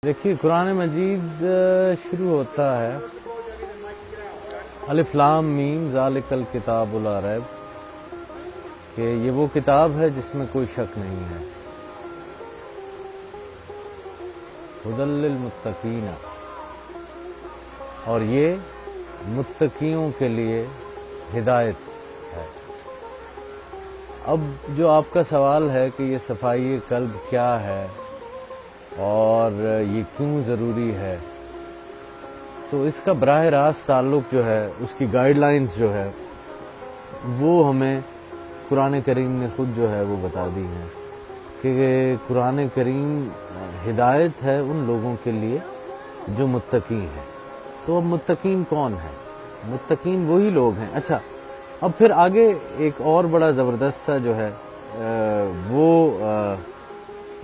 دیکھیے قرآن مجید شروع ہوتا ہے الف لام میم ذالک الکتاب لا ریب کہ یہ وہ کتاب ہے جس میں کوئی شک نہیں ہے، ھدی للمتقین، اور یہ متقیوں کے لیے ہدایت ہے۔ اب جو آپ کا سوال ہے کہ یہ صفائی قلب کیا ہے اور یہ کیوں ضروری ہے، تو اس کا براہ راست تعلق جو ہے، اس کی گائیڈ لائنز جو ہے وہ ہمیں قرآن کریم نے خود جو ہے وہ بتا دی ہیں کہ قرآن کریم ہدایت ہے ان لوگوں کے لیے جو متقی ہیں۔ تو اب متقین کون ہیں؟ متقین وہی لوگ ہیں۔ اچھا، اب پھر آگے ایک اور بڑا زبردست سا جو ہے وہ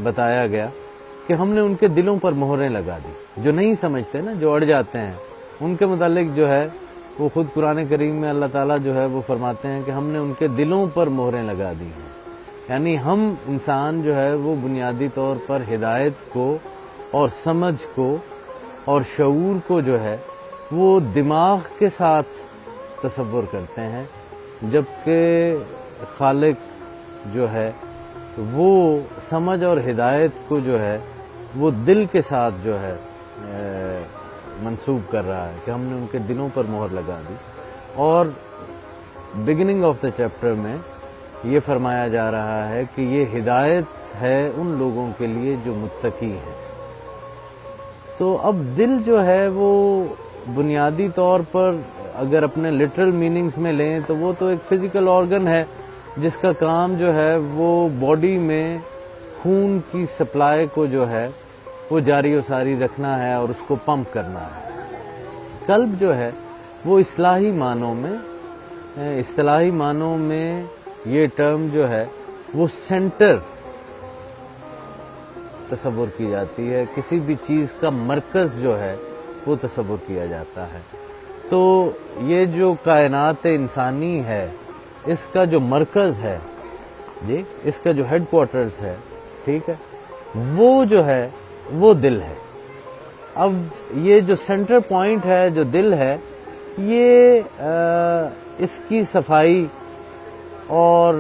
بتایا گیا کہ ہم نے ان کے دلوں پر مہریں لگا دی۔ جو نہیں سمجھتے نا، جو اڑ جاتے ہیں، ان کے متعلق جو ہے وہ خود قرآن کریم میں اللہ تعالیٰ جو ہے وہ فرماتے ہیں کہ ہم نے ان کے دلوں پر مہریں لگا دی ہیں۔ یعنی ہم انسان جو ہے وہ بنیادی طور پر ہدایت کو اور سمجھ کو اور شعور کو جو ہے وہ دماغ کے ساتھ تصور کرتے ہیں، جبکہ خالق جو ہے وہ سمجھ اور ہدایت کو جو ہے وہ دل کے ساتھ جو ہے منسوب کر رہا ہے کہ ہم نے ان کے دلوں پر مہر لگا دی۔ اور بگننگ آف دا چیپٹر میں یہ فرمایا جا رہا ہے کہ یہ ہدایت ہے ان لوگوں کے لیے جو متقی ہیں۔ تو اب دل جو ہے وہ بنیادی طور پر اگر اپنے لٹرل میننگز میں لیں تو وہ تو ایک فزیکل آرگن ہے جس کا کام جو ہے وہ باڈی میں خون کی سپلائی کو جو ہے وہ جاری و ساری رکھنا ہے اور اس کو پمپ کرنا ہے۔ قلب جو ہے وہ اصطلاحی معنوں میں یہ ٹرم جو ہے وہ سینٹر تصور کی جاتی ہے، کسی بھی چیز کا مرکز جو ہے وہ تصور کیا جاتا ہے۔ تو یہ جو کائنات انسانی ہے، اس کا جو مرکز ہے، جی اس کا جو ہیڈ کوارٹرز ہے، ٹھیک ہے، وہ جو ہے وہ دل ہے۔ اب یہ جو سینٹر پوائنٹ ہے جو دل ہے، یہ اس کی صفائی اور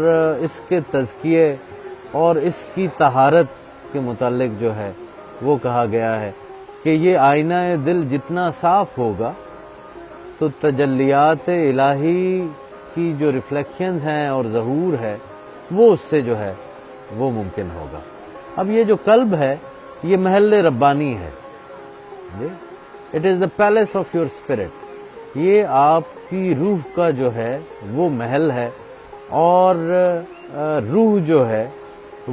اس کے تزکیے اور اس کی طہارت کے متعلق جو ہے وہ کہا گیا ہے کہ یہ آئینہ دل جتنا صاف ہوگا تو تجلیات الہی کی جو ریفلیکشنز ہیں اور ظہور ہے وہ اس سے جو ہے وہ ممکن ہوگا۔ اب یہ جو قلب ہے یہ محل ربانی ہے، it is the palace of your spirit, یہ آپ کی روح کا جو ہے وہ محل ہے، اور روح جو ہے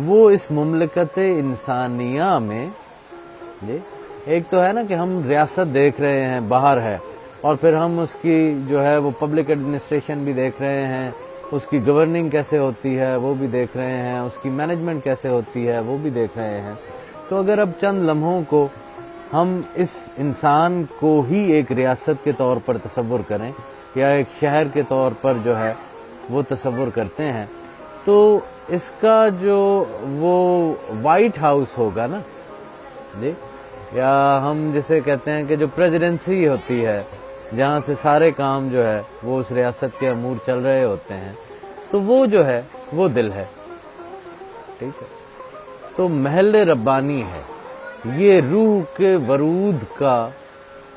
وہ اس مملکت انسانیہ میں، ایک تو ہے نا کہ ہم ریاست دیکھ رہے ہیں باہر ہے، اور پھر ہم اس کی جو ہے وہ پبلک ایڈمنسٹریشن بھی دیکھ رہے ہیں، اس کی گورننگ کیسے ہوتی ہے وہ بھی دیکھ رہے ہیں، اس کی مینجمنٹ کیسے ہوتی ہے وہ بھی دیکھ رہے ہیں۔ تو اگر اب چند لمحوں کو ہم اس انسان کو ہی ایک ریاست کے طور پر تصور کریں یا ایک شہر کے طور پر جو ہے وہ تصور کرتے ہیں، تو اس کا جو وہ وائٹ ہاؤس ہوگا نا، جی، یا ہم جسے کہتے ہیں کہ جو پریزیڈنسی ہوتی ہے جہاں سے سارے کام جو ہے وہ اس ریاست کے امور چل رہے ہوتے ہیں، تو وہ جو ہے وہ دل ہے، ٹھیک ہے۔ تو محل ربانی ہے، یہ روح کے ورود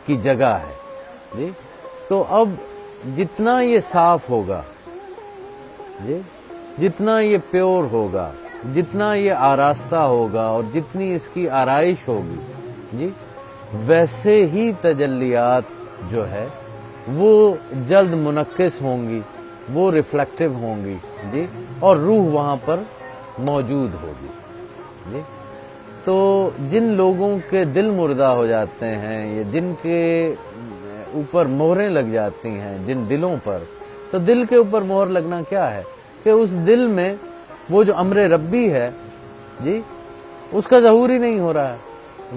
کی جگہ ہے، جی۔ تو اب جتنا یہ صاف ہوگا، جی، جتنا یہ پیور ہوگا، جتنا یہ آراستہ ہوگا اور جتنی اس کی آرائش ہوگی، جی، ویسے ہی تجلیات جو ہے وہ جلد منعکس ہوں گی، وہ ریفلیکٹیو ہوں گی، جی، اور روح وہاں پر موجود ہوگی، جی۔ تو جن لوگوں کے دل مردہ ہو جاتے ہیں یا جن کے اوپر مہریں لگ جاتی ہیں جن دلوں پر، تو دل کے اوپر مہر لگنا کیا ہے کہ اس دل میں وہ جو امر ربی ہے، جی، اس کا ظہور ہی نہیں ہو رہا ہے۔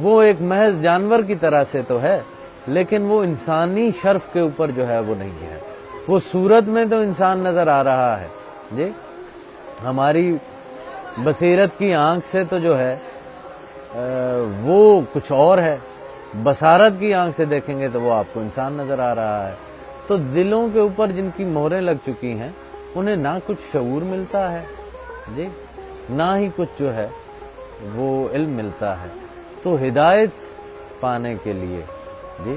وہ ایک محض جانور کی طرح سے تو ہے، لیکن وہ انسانی شرف کے اوپر جو ہے وہ نہیں ہے۔ وہ صورت میں تو انسان نظر آ رہا ہے، جی، ہماری بصیرت کی آنکھ سے تو جو ہے وہ کچھ اور ہے، بصارت کی آنکھ سے دیکھیں گے تو وہ آپ کو انسان نظر آ رہا ہے۔ تو دلوں کے اوپر جن کی مہریں لگ چکی ہیں انہیں نہ کچھ شعور ملتا ہے جی، نہ ہی کچھ جو ہے وہ علم ملتا ہے۔ تو ہدایت پانے کے لیے جی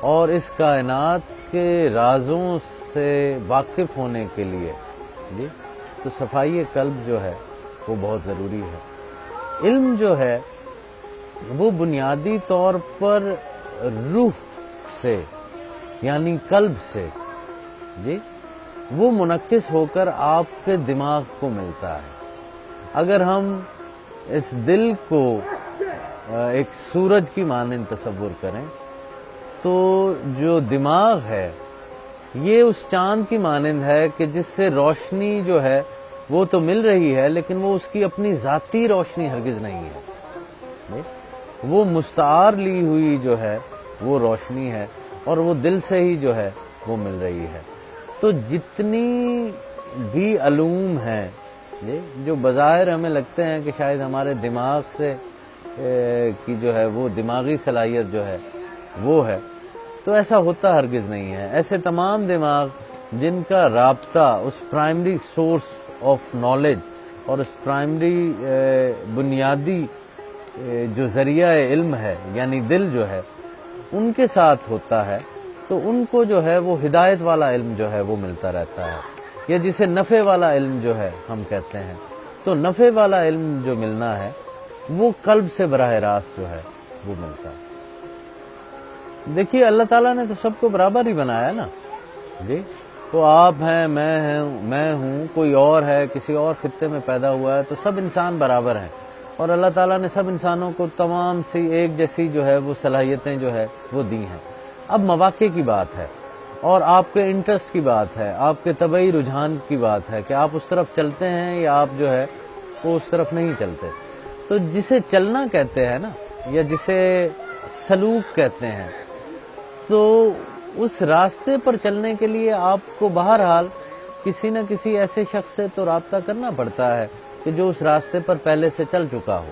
اور اس کائنات کے رازوں سے واقف ہونے کے لیے جی تو صفائی قلب جو ہے وہ بہت ضروری ہے۔ علم جو ہے وہ بنیادی طور پر روح سے یعنی قلب سے جی وہ منعکس ہو کر آپ کے دماغ کو ملتا ہے۔ اگر ہم اس دل کو ایک سورج کی مانند تصور کریں تو جو دماغ ہے یہ اس چاند کی مانند ہے کہ جس سے روشنی جو ہے وہ تو مل رہی ہے لیکن وہ اس کی اپنی ذاتی روشنی ہرگز نہیں ہے، وہ مستعار لی ہوئی جو ہے وہ روشنی ہے اور وہ دل سے ہی جو ہے وہ مل رہی ہے۔ تو جتنی بھی علوم ہیں جو بظاہر ہمیں لگتے ہیں کہ شاید ہمارے دماغ سے کی جو ہے وہ دماغی صلاحیت جو ہے وہ ہے، تو ایسا ہوتا ہرگز نہیں ہے۔ ایسے تمام دماغ جن کا رابطہ اس پرائمری سورس آف نالج اور اس پرائمری بنیادی جو ذریعہ علم ہے یعنی دل جو ہے ان کے ساتھ ہوتا ہے، تو ان کو جو ہے وہ ہدایت والا علم جو ہے وہ ملتا رہتا ہے، یا جسے نفع والا علم جو ہے ہم کہتے ہیں۔ تو نفع والا علم جو ملنا ہے وہ قلب سے براہ راست جو ہے وہ ملتا ہے۔ دیکھیے اللہ تعالیٰ نے تو سب کو برابر ہی بنایا نا جی، تو آپ ہیں، میں ہوں، کوئی اور ہے کسی اور خطے میں پیدا ہوا ہے، تو سب انسان برابر ہیں، اور اللہ تعالیٰ نے سب انسانوں کو تمام سی ایک جیسی جو ہے وہ صلاحیتیں جو ہے وہ دی ہیں۔ اب مواقع کی بات ہے اور آپ کے انٹرسٹ کی بات ہے، آپ کے طبعی رجحان کی بات ہے کہ آپ اس طرف چلتے ہیں یا آپ جو ہے وہ اس طرف نہیں چلتے۔ تو جسے چلنا کہتے ہیں نا یا جسے سلوک کہتے ہیں، تو اس راستے پر چلنے کے لیے آپ کو بہرحال کسی نہ کسی ایسے شخص سے تو رابطہ کرنا پڑتا ہے کہ جو اس راستے پر پہلے سے چل چکا ہو۔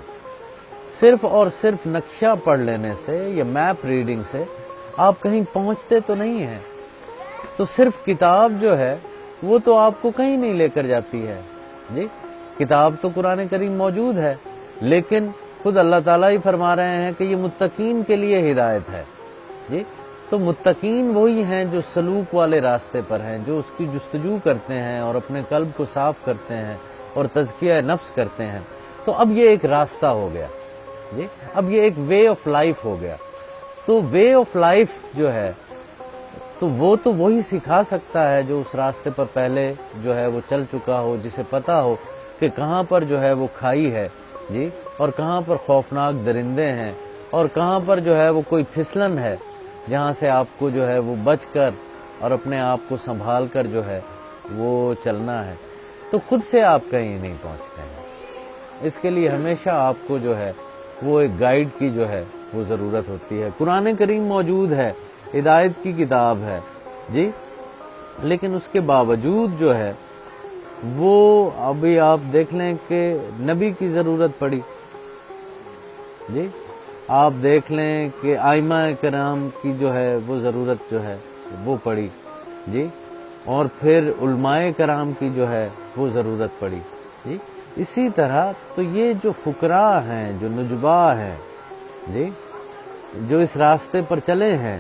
صرف اور صرف نقشہ پڑھ لینے سے یا میپ ریڈنگ سے آپ کہیں پہنچتے تو نہیں ہیں۔ تو صرف کتاب جو ہے وہ تو آپ کو کہیں نہیں لے کر جاتی ہے جی، کتاب تو قرآن کریم موجود ہے، لیکن خود اللہ تعالیٰ ہی فرما رہے ہیں کہ یہ متقین کے لیے ہدایت ہے جی۔ تو متقین وہی ہیں جو سلوک والے راستے پر ہیں، جو اس کی جستجو کرتے ہیں اور اپنے قلب کو صاف کرتے ہیں اور تزکیہ نفس کرتے ہیں۔ تو اب یہ ایک راستہ ہو گیا جی، اب یہ ایک وے آف لائف ہو گیا۔ تو وے آف لائف جو ہے تو وہ تو وہی سکھا سکتا ہے جو اس راستے پر پہلے جو ہے وہ چل چکا ہو، جسے پتا ہو کہ کہاں پر جو ہے وہ کھائی ہے جی، اور کہاں پر خوفناک درندے ہیں، اور کہاں پر جو ہے وہ کوئی پھسلن ہے جہاں سے آپ کو جو ہے وہ بچ کر اور اپنے آپ کو سنبھال کر جو ہے وہ چلنا ہے۔ تو خود سے آپ کہیں نہیں پہنچتے ہیں، اس کے لیے ہمیشہ آپ کو جو ہے وہ ایک گائیڈ کی جو ہے وہ ضرورت ہوتی ہے۔ قرآن کریم موجود ہے، ہدایت کی کتاب ہے جی، لیکن اس کے باوجود جو ہے وہ ابھی آپ دیکھ لیں کہ نبی کی ضرورت پڑی جی، آپ دیکھ لیں کہ ائمہ کرام کی جو ہے وہ ضرورت جو ہے وہ پڑی جی، اور پھر علماء کرام کی جو ہے وہ ضرورت پڑی جی۔ اسی طرح تو یہ جو فقراء ہیں، جو نجبا ہیں جی، جو اس راستے پر چلے ہیں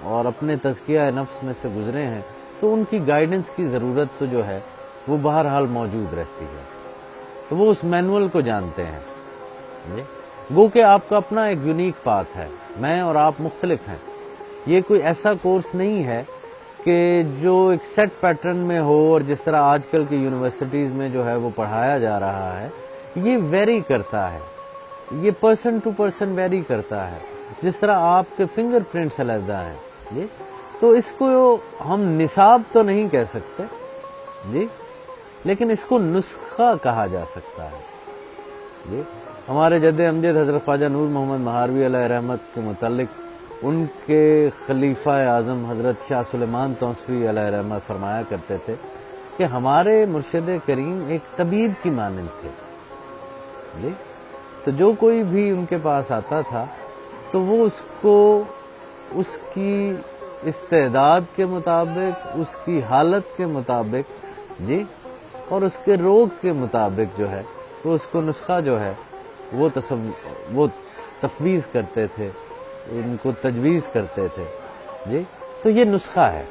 اور اپنے تزکیہ نفس میں سے گزرے ہیں، تو ان کی گائیڈنس کی ضرورت تو جو ہے وہ بہرحال موجود رہتی ہے۔ تو وہ اس مینول کو جانتے ہیں جی، گو کہ آپ کا اپنا ایک یونیک پاتھ ہے، میں اور آپ مختلف ہیں۔ یہ کوئی ایسا کورس نہیں ہے کہ جو ایک سیٹ پیٹرن میں ہو، اور جس طرح آج کل کی یونیورسٹیز میں جو ہے وہ پڑھایا جا رہا ہے، یہ ویری کرتا ہے، یہ پرسن ٹو پرسن ویری کرتا ہے، جس طرح آپ کے فنگر پرنٹس علیحدہ ہیں جی۔ تو اس کو ہم نصاب تو نہیں کہہ سکتے جی، لیکن اس کو نسخہ کہا جا سکتا ہے جی۔ ہمارے جد امجد حضرت خواجہ نور محمد مہاروی علیہ رحمت کے متعلق ان کے خلیفہ اعظم حضرت شاہ سلیمان توسوی علیہ رحمت فرمایا کرتے تھے کہ ہمارے مرشد کریم ایک طبیب کی مانند تھے جی، تو جو کوئی بھی ان کے پاس آتا تھا تو وہ اس کو اس کی استعداد کے مطابق، اس کی حالت کے مطابق جی اور اس کے روگ کے مطابق جو ہے وہ اس کو نسخہ جو ہے وہ تفویض کرتے تھے، ان کو تجویز کرتے تھے جی۔ تو یہ نسخہ ہے،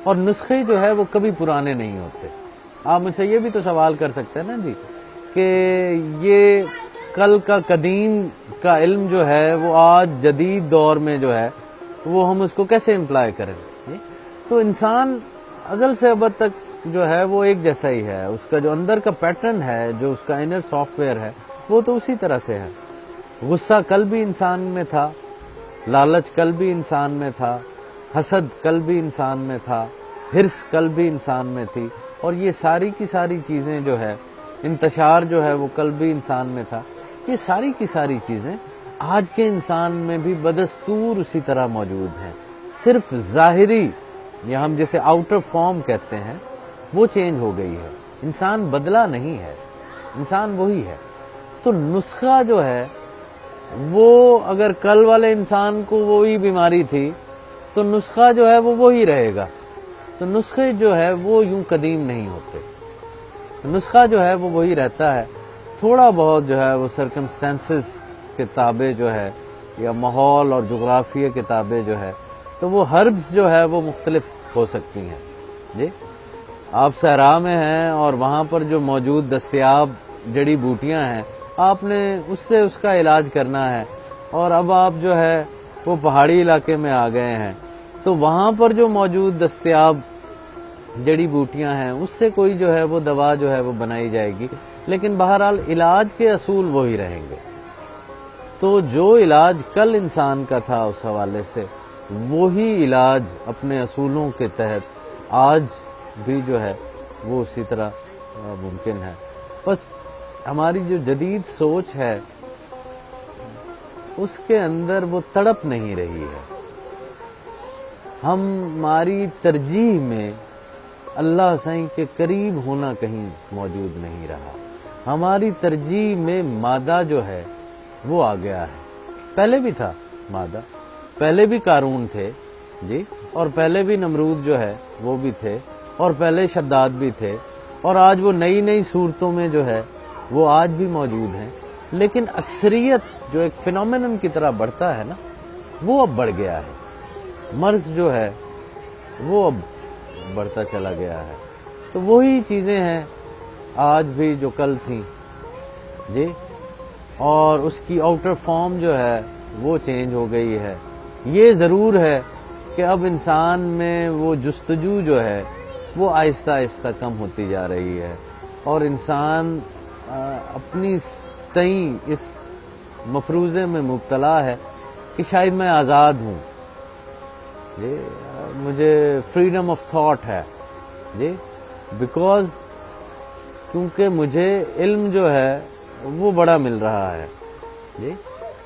اور نسخے جو ہے وہ کبھی پرانے نہیں ہوتے۔ آپ مجھ سے یہ بھی تو سوال کر سکتے ہیں نا جی کہ یہ کل کا قدیم کا علم جو ہے وہ آج جدید دور میں جو ہے وہ ہم اس کو کیسے امپلائی کریں جی؟ تو انسان ازل سے ابد تک جو ہے وہ ایک جیسا ہی ہے، اس کا جو اندر کا پیٹرن ہے، جو اس کا انر سافٹ ویئر ہے وہ تو اسی طرح سے ہے۔ غصہ کل بھی انسان میں تھا، لالچ کل بھی انسان میں تھا، حسد کل بھی انسان میں تھا، حرص کل بھی انسان میں تھی، اور یہ ساری کی ساری چیزیں جو ہے، انتشار جو ہے وہ کل بھی انسان میں تھا۔ یہ ساری کی ساری چیزیں آج کے انسان میں بھی بدستور اسی طرح موجود ہیں، صرف ظاہری یا ہم جسے آؤٹر فارم کہتے ہیں وہ چینج ہو گئی ہے۔ انسان بدلا نہیں ہے، انسان وہی ہے۔ تو نسخہ جو ہے وہ اگر کل والے انسان کو وہی بیماری تھی تو نسخہ جو ہے وہ وہی رہے گا۔ تو نسخے جو ہے وہ یوں قدیم نہیں ہوتے، نسخہ جو ہے وہ وہی رہتا ہے۔ تھوڑا بہت جو ہے وہ سرکمسٹانسز کے تابع جو ہے، یا ماحول اور جغرافیہ کے تابع جو ہے، تو وہ ہربز جو ہے وہ مختلف ہو سکتی ہیں جی۔ آپ صحرا میں ہیں اور وہاں پر جو موجود دستیاب جڑی بوٹیاں ہیں آپ نے اس سے اس کا علاج کرنا ہے، اور اب آپ جو ہے وہ پہاڑی علاقے میں آ گئے ہیں تو وہاں پر جو موجود دستیاب جڑی بوٹیاں ہیں اس سے کوئی جو ہے وہ دوا جو ہے وہ بنائی جائے گی، لیکن بہرحال علاج کے اصول وہی رہیں گے۔ تو جو علاج کل انسان کا تھا اس حوالے سے وہی علاج اپنے اصولوں کے تحت آج بھی جو ہے وہ اسی طرح ممکن ہے۔ بس ہماری جو جدید سوچ ہے اس کے اندر وہ تڑپ نہیں رہی ہے۔ ہماری ترجیح میں اللہ سائیں کے قریب ہونا کہیں موجود نہیں رہا، ہماری ترجیح میں مادہ جو ہے وہ آ گیا ہے۔ پہلے بھی تھا مادہ، پہلے بھی قارون تھے جی، اور پہلے بھی نمرود جو ہے وہ بھی تھے، اور پہلے شداد بھی تھے، اور آج وہ نئی نئی صورتوں میں جو ہے وہ آج بھی موجود ہیں، لیکن اکثریت جو ایک فینومینن کی طرح بڑھتا ہے نا وہ اب بڑھ گیا ہے، مرض جو ہے وہ اب بڑھتا چلا گیا ہے۔ تو وہی چیزیں ہیں آج بھی جو کل تھیں جی، اور اس کی آؤٹر فارم جو ہے وہ چینج ہو گئی ہے۔ یہ ضرور ہے کہ اب انسان میں وہ جستجو جو ہے وہ آہستہ آہستہ کم ہوتی جا رہی ہے، اور انسان اپنی تئیں اس مفروضے میں مبتلا ہے کہ شاید میں آزاد ہوں جی، مجھے فریڈم آف تھاٹ ہے جی، بیکاز کیونکہ مجھے علم جو ہے وہ بڑا مل رہا ہے جی،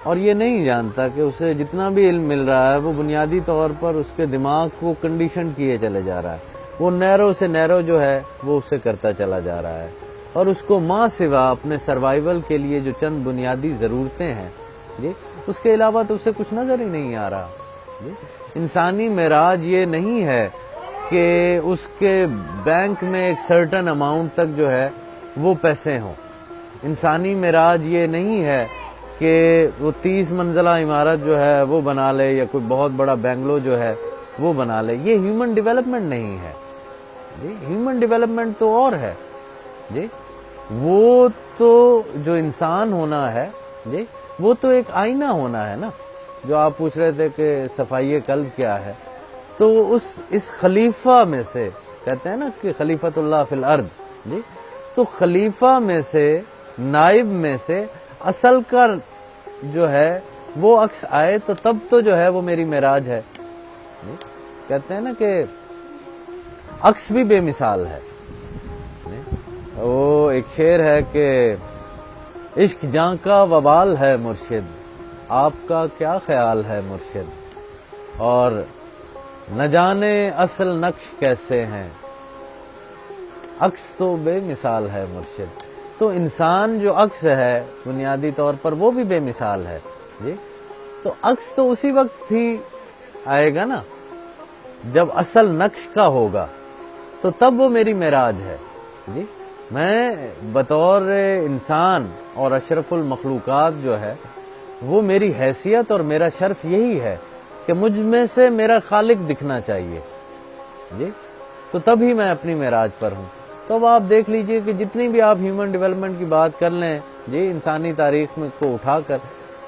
اور یہ نہیں جانتا کہ اسے جتنا بھی علم مل رہا ہے وہ بنیادی طور پر اس کے دماغ کو کنڈیشن کیے چلے جا رہا ہے، وہ نیرو سے نیرو جو ہے وہ اسے کرتا چلا جا رہا ہے، اور اس کو ماں سوا اپنے سروائیول کے لیے جو چند بنیادی ضرورتیں ہیں جی اس کے علاوہ تو اسے کچھ نظر ہی نہیں آ رہا جی۔ انسانی معراج یہ نہیں ہے کہ اس کے بینک میں ایک سرٹن اماؤنٹ تک جو ہے وہ پیسے ہوں، انسانی معراج یہ نہیں ہے کہ وہ 30 منزلہ عمارت جو ہے وہ بنا لے، یا کوئی بہت بڑا بنگلو جو ہے وہ بنا لے۔ یہ ہیومن ڈیولپمنٹ نہیں ہے جی، ہیومن ڈیولپمنٹ تو اور ہے جی، وہ تو جو انسان ہونا ہے جی وہ تو ایک آئینہ ہونا ہے نا۔ جو آپ پوچھ رہے تھے کہ صفائی قلب کیا ہے، تو اس خلیفہ میں سے کہتے ہیں نا کہ خلیفۃ اللہ فی الارض جی، تو خلیفہ میں سے، نائب میں سے اصل کا جو ہے وہ عکس آئے تو تب تو جو ہے وہ میری معراج ہے جی۔ کہتے ہیں نا کہ عکس بھی بے مثال ہے۔ وہ ایک شعر ہے کہ عشق جاں کا وبال ہے مرشد، آپ کا کیا خیال ہے مرشد، اور نہ جانے اصل نقش کیسے ہیں، عکس تو بے مثال ہے مرشد۔ تو انسان جو عکس ہے بنیادی طور پر وہ بھی بے مثال ہے جی. تو عکس تو اسی وقت ہی آئے گا نا جب اصل نقش کا ہوگا، تو تب وہ میری معراج ہے جی. میں بطور انسان اور اشرف المخلوقات جو ہے وہ میری حیثیت اور میرا شرف یہی ہے کہ مجھ میں سے میرا خالق دکھنا چاہیے جی. تو تب ہی میں اپنی معراج پر ہوں. تو اب آپ دیکھ لیجئے کہ جتنی بھی آپ ہیومن ڈیولپمنٹ کی بات کر لیں جی، انسانی تاریخ میں کو اٹھا کر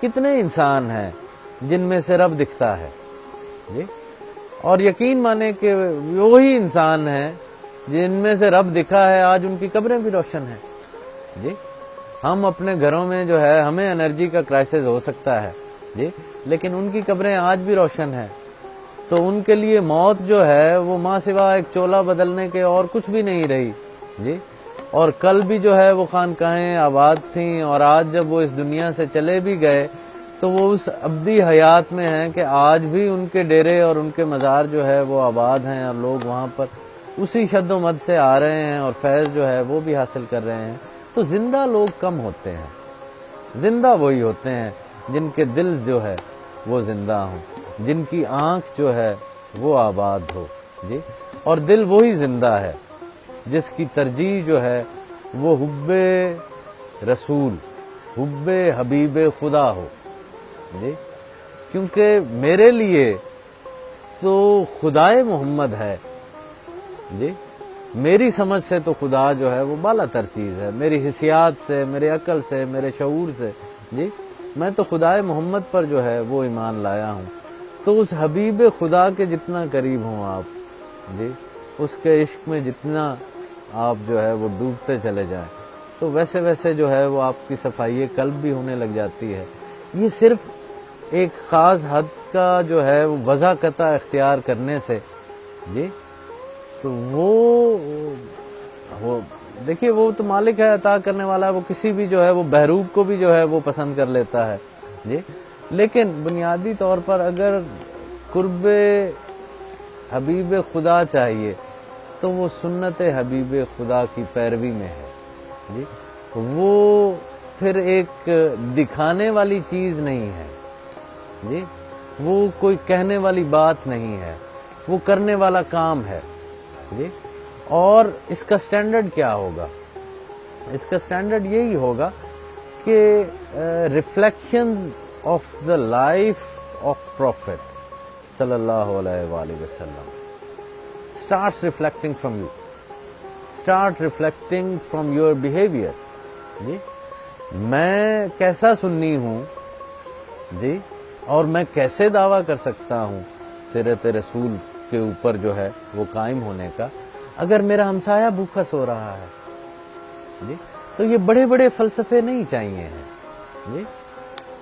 کتنے انسان ہیں جن میں سے رب دکھتا ہے جی. اور یقین مانے کہ وہی انسان ہیں جن میں سے رب دکھا ہے آج ان کی قبریں بھی روشن ہیں جی. ہم اپنے گھروں میں جو ہے ہمیں انرجی کا کرائسس ہو سکتا ہے جی، لیکن ان کی قبریں آج بھی روشن ہیں. تو ان کے لیے موت جو ہے وہ ماں سوا ایک چولا بدلنے کے اور کچھ بھی نہیں رہی جی. اور کل بھی جو ہے وہ خانقاہیں آباد تھیں، اور آج جب وہ اس دنیا سے چلے بھی گئے تو وہ اس ابدی حیات میں ہیں کہ آج بھی ان کے ڈیرے اور ان کے مزار جو ہے وہ آباد ہیں، اور لوگ وہاں پر اسی شد و مد سے آ رہے ہیں اور فیض جو ہے وہ بھی حاصل کر رہے ہیں. تو زندہ لوگ کم ہوتے ہیں، زندہ وہی ہوتے ہیں جن کے دل جو ہے وہ زندہ ہوں، جن کی آنکھ جو ہے وہ آباد ہو جی. اور دل وہی زندہ ہے جس کی ترجیح جو ہے وہ حب رسول، حب حبیب خدا ہو جی. کیونکہ میرے لیے تو خدائے محمد ہے جی. میری سمجھ سے تو خدا جو ہے وہ بالا تر چیز ہے، میری حسیات سے، میرے عقل سے، میرے شعور سے جی. میں تو خدائے محمد پر جو ہے وہ ایمان لایا ہوں. تو اس حبیب خدا کے جتنا قریب ہوں آپ جی، اس کے عشق میں جتنا آپ جو ہے وہ ڈوبتے چلے جائیں، تو ویسے ویسے جو ہے وہ آپ کی صفائی قلب بھی ہونے لگ جاتی ہے. یہ صرف ایک خاص حد کا جو ہے وہ وضع قطع اختیار کرنے سے جی. تو وہ دیکھیے وہ تو مالک ہے، عطا کرنے والا ہے، وہ کسی بھی جو ہے وہ بہروب کو بھی جو ہے وہ پسند کر لیتا ہے جی. لیکن بنیادی طور پر اگر قرب حبیب خدا چاہیے تو وہ سنت حبیب خدا کی پیروی میں ہے جی. وہ پھر ایک دکھانے والی چیز نہیں ہے جی، وہ کوئی کہنے والی بات نہیں ہے، وہ کرنے والا کام ہے جی. اور اس کا سٹینڈرڈ کیا ہوگا؟ اس کا سٹینڈرڈ یہی ہوگا کہ reflections of the life of prophet صلی اللہ علیہ وآلہ وسلم starts reflecting from you, start reflecting from your behavior جی. میں کیسا سنی ہوں جی، اور میں کیسے دعویٰ کر سکتا ہوں سیرت رسول کے اوپر جو ہے وہ قائم ہونے کا اگر میرا ہمسایہ بھوکا سو رہا ہے جی. تو یہ بڑے بڑے فلسفے نہیں چاہیے ہیں جی.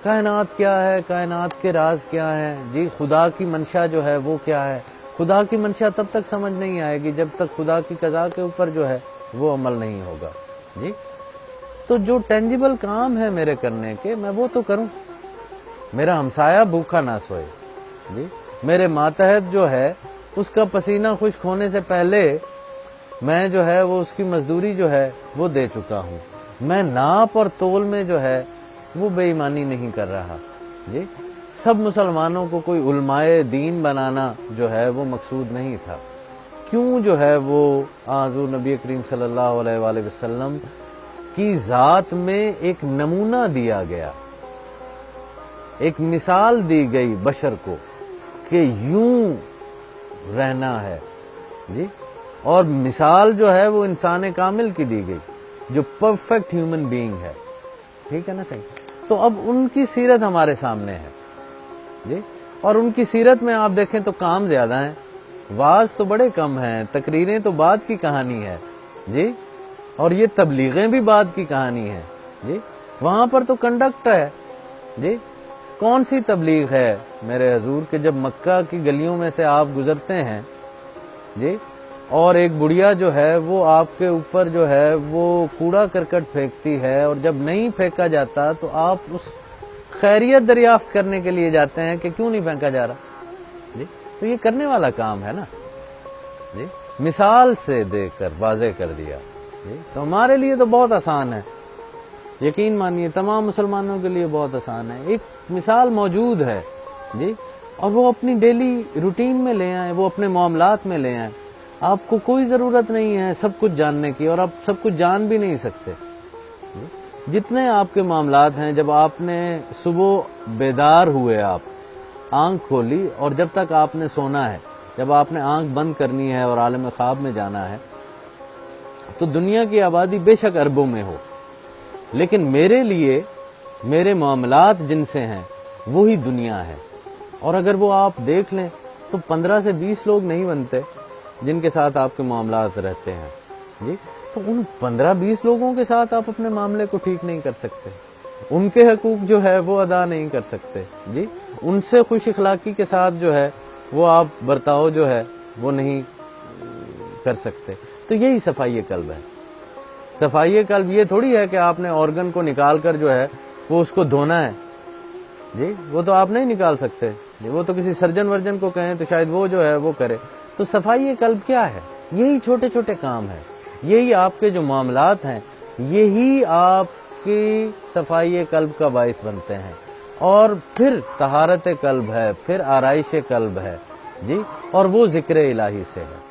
کائنات کیا ہے، کائنات کے راز کیا ہے جی، خدا کی منشا جو ہے وہ کیا ہے. خدا کی منشا تب تک سمجھ نہیں آئے گی جب تک خدا کی قضا کے اوپر جو ہے وہ عمل نہیں ہوگا جی. تو جو ٹینجیبل کام ہے میرے کرنے کے میں وہ تو کروں. میرا ہمسایہ بھوکا نہ سوئے جی، میرے ماتحت جو ہے اس کا پسینہ خشک ہونے سے پہلے میں جو ہے وہ اس کی مزدوری جو ہے وہ دے چکا ہوں. میں ناپ اور تول میں جو ہے وہ بے ایمانی نہیں کر رہا جی. سب مسلمانوں کو کوئی علماء دین بنانا جو ہے وہ مقصود نہیں تھا. کیوں جو ہے وہ حضور نبی کریم صلی اللہ علیہ وآلہ وسلم کی ذات میں ایک نمونہ دیا گیا، ایک مثال دی گئی بشر کو کہ یوں رہنا ہے جی. اور مثال جو ہے وہ انسان کامل کی دی گئی جو پرفیکٹ ہیومن بینگ ہے. ٹھیک ہے نا صحیح. تو اب ان کی سیرت ہمارے سامنے ہے جی. اور ان کی سیرت میں آپ دیکھیں تو کام زیادہ ہیں، واعظ تو بڑے کم ہیں، تقریریں تو بعد کی کہانی ہے جی. اور یہ تبلیغیں بھی بعد کی کہانی ہے جی. وہاں پر تو کنڈکٹ ہے جی. کون سی تبلیغ ہے میرے حضور کہ جب مکہ کی گلیوں میں سے آپ گزرتے ہیں جی، اور ایک بڑھیا جو ہے وہ آپ کے اوپر جو ہے وہ کوڑا کرکٹ پھینکتی ہے، اور جب نہیں پھینکا جاتا تو آپ اس خیریت دریافت کرنے کے لیے جاتے ہیں کہ کیوں نہیں پھینکا جا رہا جی. تو یہ کرنے والا کام ہے نا جی. مثال سے دے کر واضح کر دیا جی. تو ہمارے لیے تو بہت آسان ہے یقین مانیے تمام مسلمانوں کے لیے بہت آسان ہے. ایک مثال موجود ہے جی, اور وہ اپنی ڈیلی روٹین میں لے آئیں, وہ اپنے معاملات میں لے آئیں. آپ کو کوئی ضرورت نہیں ہے سب کچھ جاننے کی, اور آپ سب کچھ جان بھی نہیں سکتے. جتنے آپ کے معاملات ہیں, جب آپ نے صبح بیدار ہوئے, آپ آنکھ کھولی, اور جب تک آپ نے سونا ہے, جب آپ نے آنکھ بند کرنی ہے اور عالم خواب میں جانا ہے, تو دنیا کی آبادی بے شک اربوں میں ہو, لیکن میرے لیے میرے معاملات جن سے ہیں وہی دنیا ہے. اور اگر وہ آپ دیکھ لیں تو 15 سے 20 لوگ نہیں بنتے جن کے ساتھ آپ کے معاملات رہتے ہیں جی. تو ان 15-20 لوگوں کے ساتھ آپ اپنے معاملے کو ٹھیک نہیں کر سکتے, ان کے حقوق جو ہے وہ ادا نہیں کر سکتے جی. ان سے خوش اخلاقی کے ساتھ جو ہے وہ آپ برتاؤ جو ہے وہ نہیں کر سکتے. تو یہی صفائی قلب ہے. صفائی قلب یہ تھوڑی ہے کہ آپ نے آرگن کو نکال کر جو ہے وہ اس کو دھونا ہے جی, وہ تو آپ نہیں نکال سکتے جی. وہ تو کسی سرجن ورجن کو کہیں تو شاید وہ جو ہے وہ کرے. تو صفائی قلب کیا ہے؟ یہی چھوٹے چھوٹے کام ہیں, یہی آپ کے جو معاملات ہیں, یہی آپ کی صفائی قلب کا باعث بنتے ہیں. اور پھر طہارت قلب ہے, پھر آرائش قلب ہے جی, اور وہ ذکر الہی سے ہے.